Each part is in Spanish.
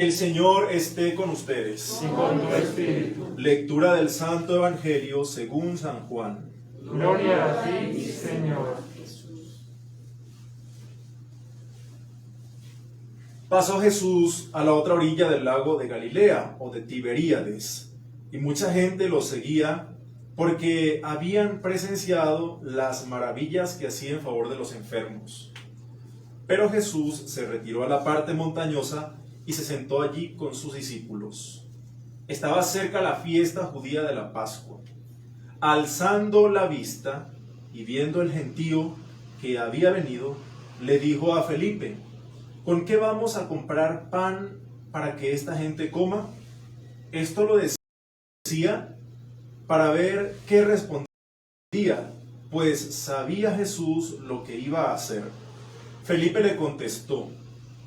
El Señor esté con ustedes. Y con tu espíritu. Lectura del Santo Evangelio según San Juan. Gloria a ti, Señor. Pasó Jesús a la otra orilla del lago de Galilea o de Tiberíades, y mucha gente lo seguía porque habían presenciado las maravillas que hacía en favor de los enfermos. Pero Jesús se retiró a la parte montañosa y se sentó allí con sus discípulos. Estaba cerca la fiesta judía de la Pascua. Alzando la vista y viendo el gentío que había venido, le dijo a Felipe: ¿con qué vamos a comprar pan para que esta gente coma? Esto lo decía para ver qué respondía, pues sabía Jesús lo que iba a hacer. Felipe le contestó: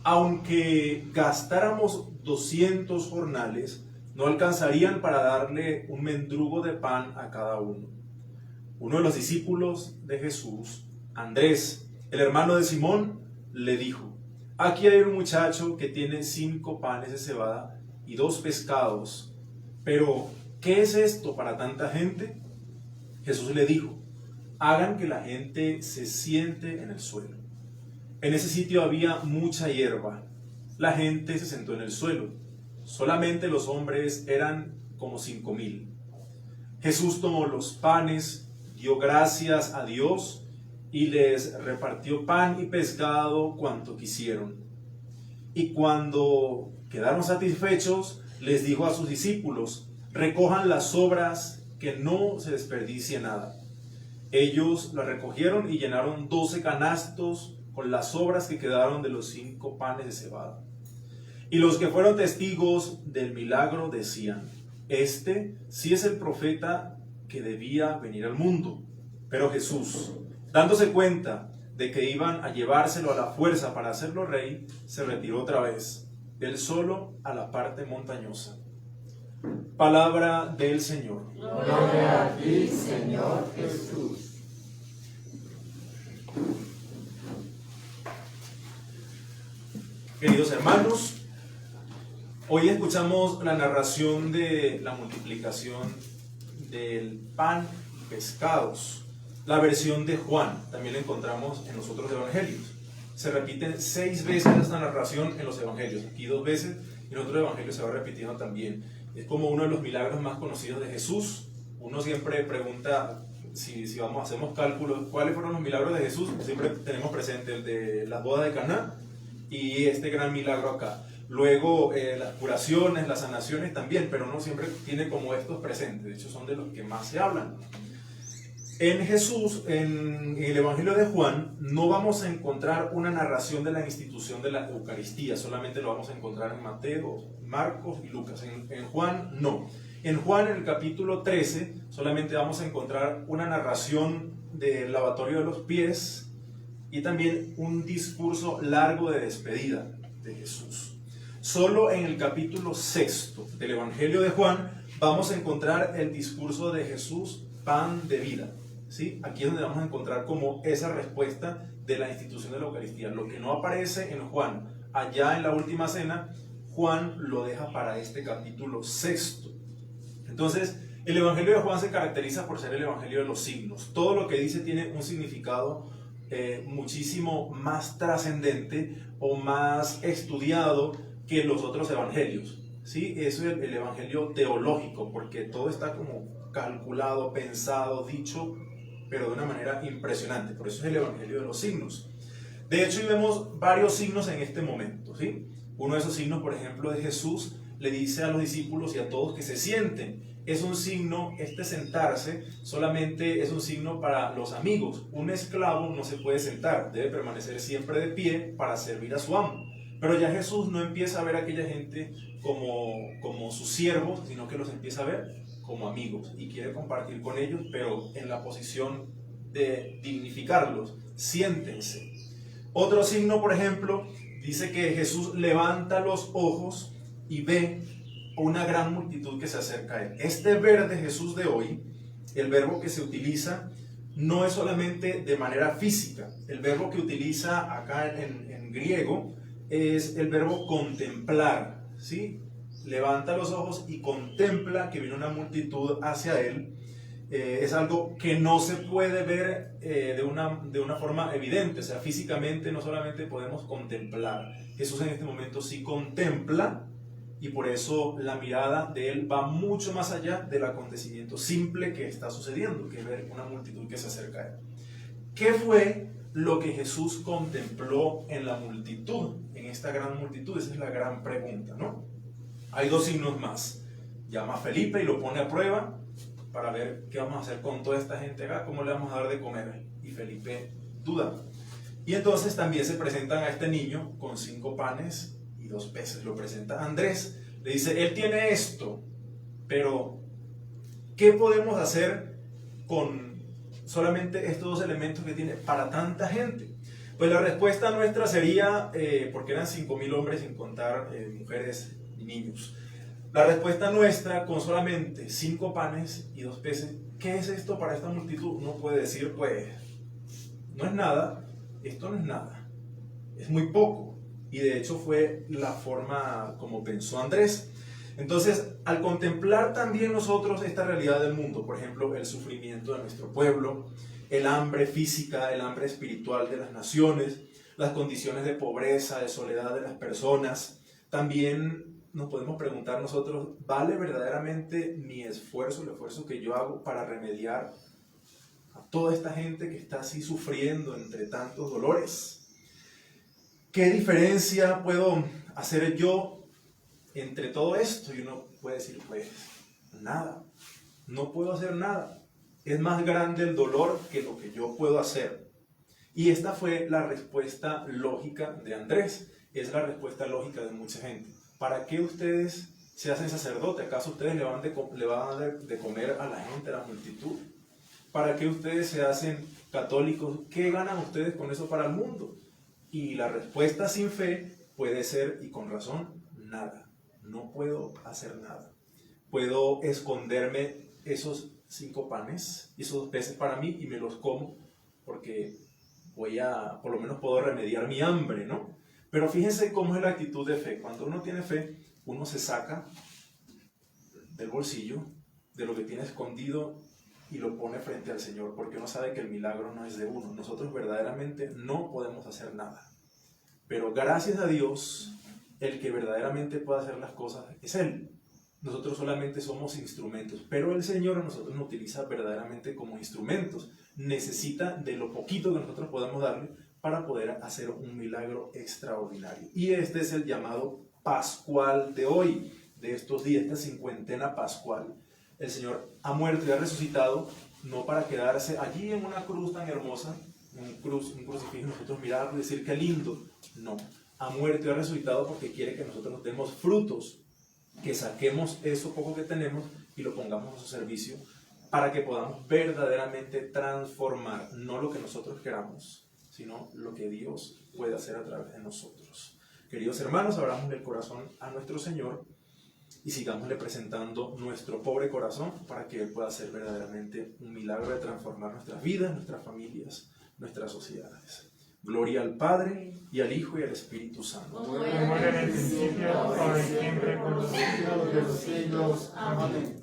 aunque gastáramos 200 jornales, no alcanzarían para darle un mendrugo de pan a cada uno. Uno de los discípulos de Jesús, Andrés, el hermano de Simón, le dijo: aquí hay un muchacho que tiene 5 panes de cebada y 2 pescados, pero ¿qué es esto para tanta gente? Jesús le dijo: hagan que la gente se siente en el suelo. En ese sitio había mucha hierba. La gente se sentó en el suelo. Solamente los hombres eran como 5,000. Jesús tomó los panes, dio gracias a Dios y les repartió pan y pescado cuanto quisieron. Y cuando quedaron satisfechos, les dijo a sus discípulos: recojan las sobras, que no se desperdicie nada. Ellos las recogieron y llenaron 12 canastos con las sobras que quedaron de los 5 panes de cebada. Y los que fueron testigos del milagro decían: este sí es el profeta que debía venir al mundo. Pero Jesús, dándose cuenta de que iban a llevárselo a la fuerza para hacerlo rey, se retiró otra vez, él solo, a la parte montañosa. Palabra del Señor. Gloria a ti, Señor Jesús. Queridos hermanos, hoy escuchamos la narración de la multiplicación del pan y pescados. La versión de Juan también la encontramos en los otros evangelios. Se repiten 6 veces esta narración en los evangelios, aquí 2 veces, y en otros evangelios se va repitiendo también. Es como uno de los milagros más conocidos de Jesús. Uno siempre pregunta, si hacemos cálculos, ¿cuáles fueron los milagros de Jesús? Siempre tenemos presente el de las bodas de Caná y este gran milagro acá. Luego las curaciones, las sanaciones también, pero no siempre tiene como estos presentes. De hecho, son de los que más se hablan. En Jesús, en el Evangelio de Juan, no vamos a encontrar una narración de la institución de la Eucaristía, solamente lo vamos a encontrar en Mateo, Marcos y Lucas. En Juan, no. En Juan, en el capítulo 13, solamente vamos a encontrar una narración del lavatorio de los pies y también un discurso largo de despedida de Jesús. Solo en el capítulo 6 del Evangelio de Juan vamos a encontrar el discurso de Jesús, pan de vida. ¿Sí? Aquí es donde vamos a encontrar como esa respuesta de la institución de la Eucaristía. Lo que no aparece en Juan, allá en la última cena, Juan lo deja para este capítulo 6. Entonces, el Evangelio de Juan se caracteriza por ser el Evangelio de los signos. Todo lo que dice tiene un significado muchísimo más trascendente o más estudiado que los otros evangelios. ¿Sí? Eso es el evangelio teológico, porque todo está como calculado, pensado, dicho, pero de una manera impresionante. Por eso es el evangelio de los signos. De hecho, vemos varios signos en este momento, ¿sí? Uno de esos signos, por ejemplo, de Jesús, le dice a los discípulos y a todos que se sienten. Es un signo, este sentarse, solamente es un signo para los amigos. Un esclavo no se puede sentar, debe permanecer siempre de pie para servir a su amo. Pero ya Jesús no empieza a ver a aquella gente como sus siervos, sino que los empieza a ver como amigos y quiere compartir con ellos, pero en la posición de dignificarlos. Siéntense. Otro signo, por ejemplo, dice que Jesús levanta los ojos y ve una gran multitud que se acerca a él. Este ver de Jesús de hoy, el verbo que se utiliza, no es solamente de manera física. El verbo que utiliza acá en griego es el verbo contemplar, ¿sí? Levanta los ojos y contempla que viene una multitud hacia él. Es algo que no se puede ver de una forma evidente, o sea, físicamente no solamente podemos contemplar. Jesús en este momento sí contempla, y por eso la mirada de él va mucho más allá del acontecimiento simple que está sucediendo, que es ver una multitud que se acerca a él. ¿Qué fue lo que Jesús contempló en la multitud, en esta gran multitud? Esa es la gran pregunta, ¿no? Hay dos signos más. Llama a Felipe y lo pone a prueba para ver qué vamos a hacer con toda esta gente acá, cómo le vamos a dar de comer. Y Felipe duda. Y entonces también se presentan a este niño con 5 panes y 2 peces. Lo presenta Andrés. Le dice, él tiene esto, pero ¿qué podemos hacer con solamente estos 2 elementos que tiene para tanta gente? Pues la respuesta nuestra sería, porque eran 5.000 hombres sin contar mujeres y niños. La respuesta nuestra, con solamente 5 panes y 2 peces, ¿qué es esto para esta multitud? Uno puede decir, pues, no es nada, esto no es nada, es muy poco. Y de hecho fue la forma como pensó Andrés. Entonces, al contemplar también nosotros esta realidad del mundo, por ejemplo, el sufrimiento de nuestro pueblo, el hambre física, el hambre espiritual de las naciones, las condiciones de pobreza, de soledad de las personas, también nos podemos preguntar nosotros, ¿vale verdaderamente mi esfuerzo, el esfuerzo que yo hago para remediar a toda esta gente que está así sufriendo entre tantos dolores? ¿Qué diferencia puedo hacer yo entre todo esto? Y uno puede decir, pues, nada, no puedo hacer nada. Es más grande el dolor que lo que yo puedo hacer. Y esta fue la respuesta lógica de Andrés, es la respuesta lógica de mucha gente. ¿Para qué ustedes se hacen sacerdote? ¿Acaso ustedes le van a dar de comer a la gente, a la multitud? ¿Para qué ustedes se hacen católicos? ¿Qué ganan ustedes con eso para el mundo? Y la respuesta sin fe puede ser, y con razón, nada. No puedo hacer nada. Puedo esconderme esos 5 panes y esos 2 peces para mí y me los como porque por lo menos puedo remediar mi hambre, ¿no? Pero fíjense cómo es la actitud de fe. Cuando uno tiene fe, uno se saca del bolsillo, de lo que tiene escondido, y lo pone frente al Señor, porque uno sabe que el milagro no es de uno. Nosotros verdaderamente no podemos hacer nada. Pero gracias a Dios, el que verdaderamente puede hacer las cosas es Él. Nosotros solamente somos instrumentos, pero el Señor a nosotros nos utiliza verdaderamente como instrumentos. Necesita de lo poquito que nosotros podamos darle para poder hacer un milagro extraordinario. Y este es el llamado pascual de hoy, de estos días, esta cincuentena pascual. El Señor ha muerto y ha resucitado, no para quedarse allí en una cruz tan hermosa, un crucifijo, nosotros mirarlo y decir qué lindo. No, ha muerto y ha resucitado porque quiere que nosotros nos demos frutos, que saquemos eso poco que tenemos y lo pongamos a su servicio para que podamos verdaderamente transformar, no lo que nosotros queramos, sino lo que Dios puede hacer a través de nosotros. Queridos hermanos, abramos el corazón a nuestro Señor y sigámosle presentando nuestro pobre corazón para que Él pueda hacer verdaderamente un milagro de transformar nuestras vidas, nuestras familias, nuestras sociedades. Gloria al Padre, y al Hijo, y al Espíritu Santo. Como era en el principio, ahora y siempre, por los siglos de los siglos. Amén.